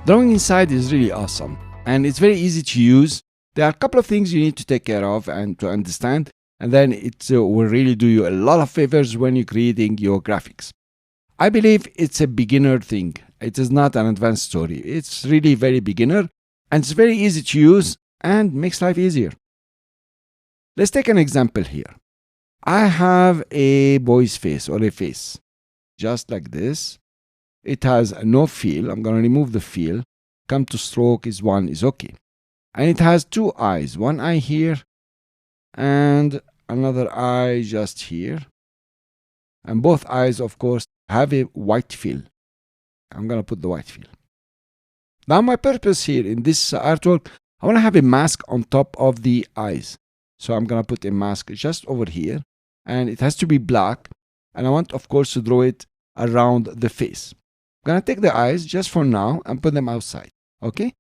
Drawing inside is really awesome and it's very easy to use. There are a couple of things you need to take care of and to understand, and then it will really do you a lot of favors when you're creating your graphics. I believe it's a beginner thing. It is not an advanced story. It's really very beginner and it's very easy to use and makes life easier. Let's take an example here. I have a boy's face or a face just like this. It has no fill. I'm going to remove the fill. Come to stroke is 1 is okay. And it has 2 eyes. One eye here and another eye just here. And both eyes, of course, have a white fill. I'm going to put the white fill. Now my purpose here in this artwork, I want to have a mask on top of the eyes. So I'm going to put a mask just over here. And it has to be black. And I want, of course, to draw it around the face. I'm going to take the eyes just for now and put them outside. Okay?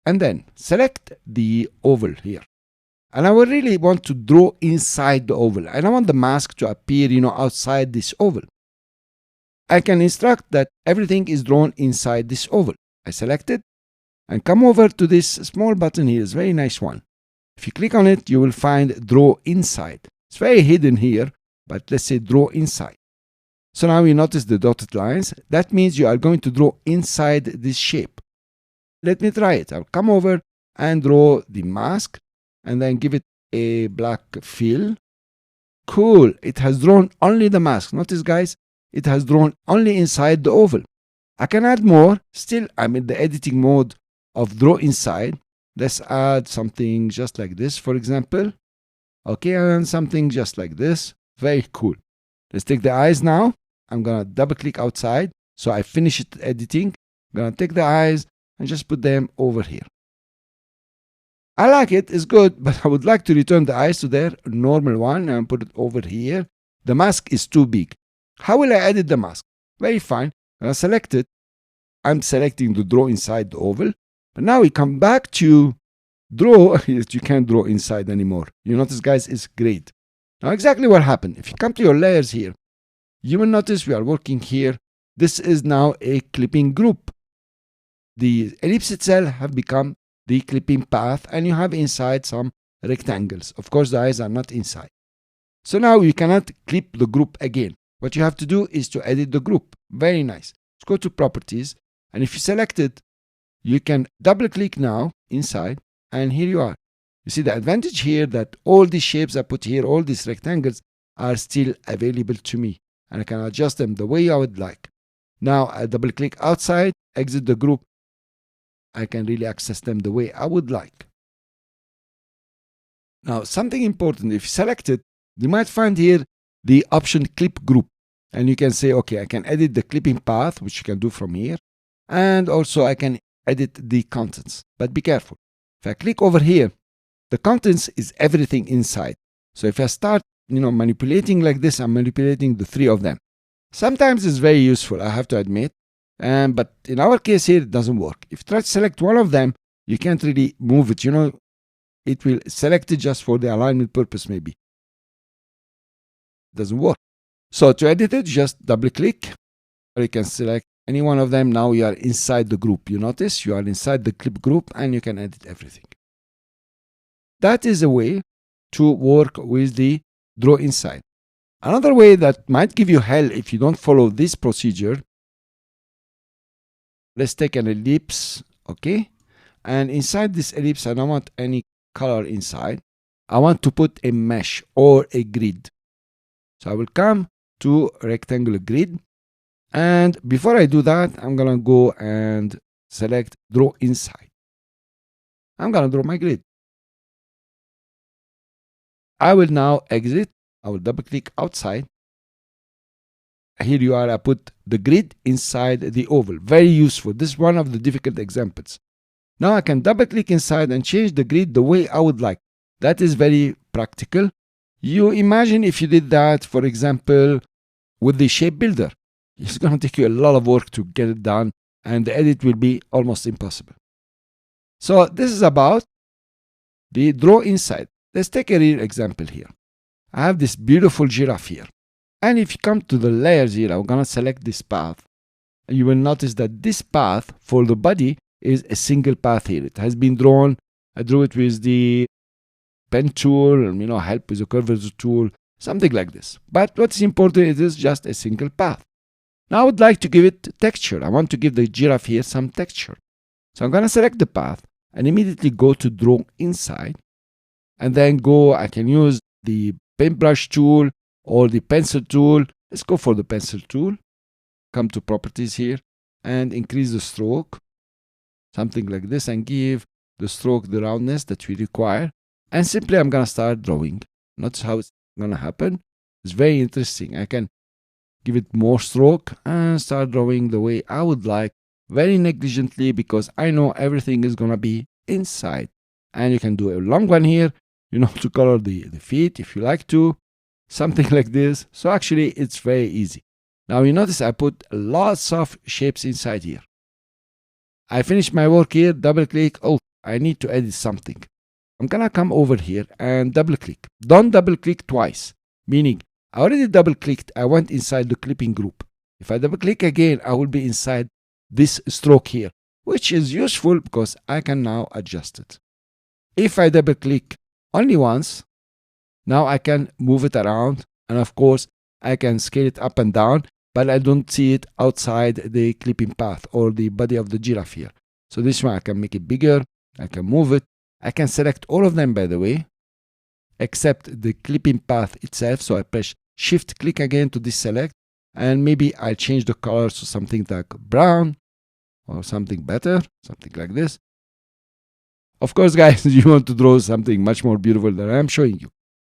And then select the oval here. And I will really want to draw inside the oval. I don't want the mask to appear, outside this oval. I can instruct that everything is drawn inside this oval. I select it and come over to this small button here. It's a very nice one. If you click on it, you will find Draw Inside. It's very hidden here, but let's say Draw Inside. So now you notice the dotted lines. That means you are going to draw inside this shape. Let me try it. I'll come over and draw the mask and then give it a black fill. Cool. It has drawn only the mask. Notice, guys, it has drawn only inside the oval. I can add more. Still, I'm in the editing mode of Draw Inside. Let's add something just like this, for example. Okay, and something just like this. Very cool. Let's take the eyes now. I'm going to double click outside. So I finish it editing. I'm going to take the eyes and just put them over here. I like it. It's good, but I would like to return the eyes to their normal one and put it over here. The mask is too big. How will I edit the mask? Very fine. I'm going to select it. I'm selecting the draw inside the oval. But now we come back to draw. You can't draw inside anymore. You notice, guys, it's great. Now exactly what happened. If you come to your layers here, you will notice we are working here. This is now a clipping group. The ellipse itself have become the clipping path, and you have inside some rectangles. Of course, the eyes are not inside. So now you cannot clip the group again. What you have to do is to edit the group. Very nice. Let's go to Properties, and if you select it, you can double click now inside, and here you are. You see the advantage here that all these shapes I put here, all these rectangles are still available to me, and I can adjust them the way I would like. Now I double click outside, exit the group. I can really access them the way I would like. Now something important, if you select it, you might find here the option Clip Group, and you can say, okay, I can edit the clipping path, which you can do from here, and also I can edit the contents. But be careful. If I click over here, the contents is everything inside. So if I start, manipulating like this, I'm manipulating the 3 of them. Sometimes it's very useful, I have to admit. But in our case here, it doesn't work. If you try to select one of them, you can't really move it. It will select it just for the alignment purpose, maybe. It doesn't work. So to edit it, just double click, or you can select any one of them. Now you are inside the group. You notice you are inside the clip group and you can edit everything. That is a way to work with the draw inside. Another way that might give you hell if you don't follow this procedure. Let's take an ellipse, okay? And inside this ellipse, I don't want any color inside. I want to put a mesh or a grid. So I will come to rectangular grid. And before I do that, I'm going to go and select Draw Inside. I'm going to draw my grid. I will now exit. I will double click outside. Here you are. I put the grid inside the oval. Very useful. This is one of the difficult examples. Now I can double click inside and change the grid the way I would like. That is very practical. You imagine if you did that, for example, with the shape builder. It's going to take you a lot of work to get it done, and the edit will be almost impossible. So this is about the draw inside. Let's take a real example here. I have this beautiful giraffe here. And if you come to the layers here, I'm going to select this path. And you will notice that this path for the body is a single path here. It has been drawn. I drew it with the pen tool, and help with the curvature tool, something like this. But what's important, it is just a single path. Now I would like to give it texture. I want to give the giraffe here some texture. So I'm going to select the path and immediately go to draw inside. And then I can use the paintbrush tool or the pencil tool. Let's go for the pencil tool. Come to properties here and increase the stroke, something like this, and give the stroke the roundness that we require. And simply I'm going to start drawing. Notice how it's going to happen. It's very interesting. I can give it more stroke and start drawing the way I would like, very negligently, because I know everything is going to be inside. And you can do a long one here, to color the feet if you like to, something like this. So actually it's very easy. Now you notice I put lots of shapes inside here. I finished my work here, double click. Oh, I need to edit something. I'm gonna come over here and double click. Don't double click twice, meaning I already double clicked. I went inside the clipping group. If I double click again, I will be inside this stroke here, which is useful because I can now adjust it. If I double click only once, now I can move it around, and of course I can scale it up and down, but I don't see it outside the clipping path or the body of the giraffe here. So this one I can make it bigger, I can move it, I can select all of them, by the way, except the clipping path itself. So I press shift click again to deselect, and maybe I'll change the color to something like brown or something better, something like this. Of course, guys, you want to draw something much more beautiful than I'm showing you.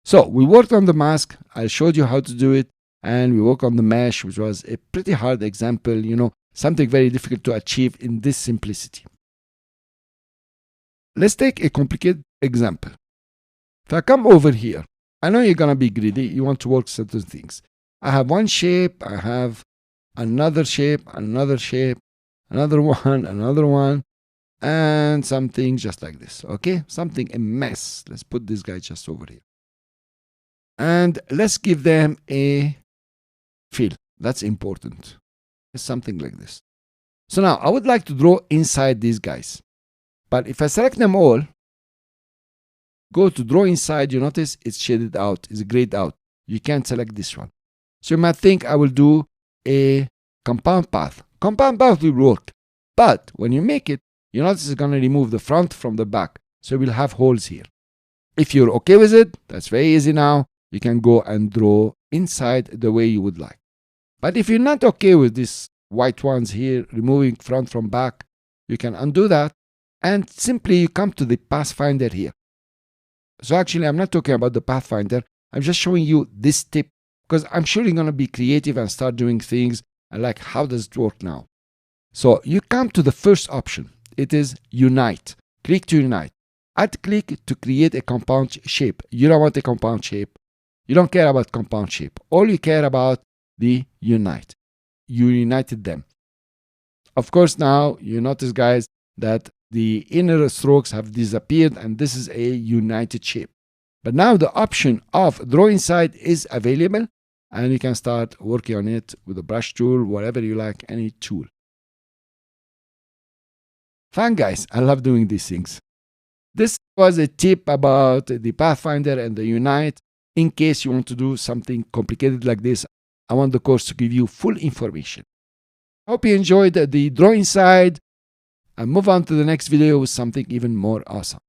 So we worked on the mask. I showed you how to do it, and we worked on the mesh, which was a pretty hard example, something very difficult to achieve in this simplicity. Let's take a complicated example. If I come over here, I know you're going to be greedy. You want to work certain things. I have one shape. I have another shape, another shape, another one, and something just like this. Okay? Something, a mess. Let's put this guy just over here. And let's give them a fill. That's important. It's something like this. So now I would like to draw inside these guys. But if I select them all, go to draw inside, you notice it's shaded out, it's grayed out. You can't select this one. So you might think I will do a compound path. Compound path will work. But when you make it, you notice it's going to remove the front from the back. So we'll have holes here. If you're okay with it, that's very easy now. You can go and draw inside the way you would like. But if you're not okay with these white ones here, removing front from back, you can undo that. And simply you come to the Pathfinder here. So actually, I'm not talking about the Pathfinder. I'm just showing you this tip because I'm sure you're going to be creative and start doing things. And like, how does it work now? So you come to the first option. It is Unite. Click to Unite. Add click to create a compound shape. You don't want a compound shape. You don't care about compound shape. All you care about the Unite. You united them. Of course, now you notice, guys, that the inner strokes have disappeared and this is a united shape. But now the option of draw inside is available and you can start working on it with a brush tool, whatever you like, any tool. Fun, guys. I love doing these things. This was a tip about the Pathfinder and the Unite. In case you want to do something complicated like this, I want the course to give you full information. Hope you enjoyed the draw inside and move on to the next video with something even more awesome.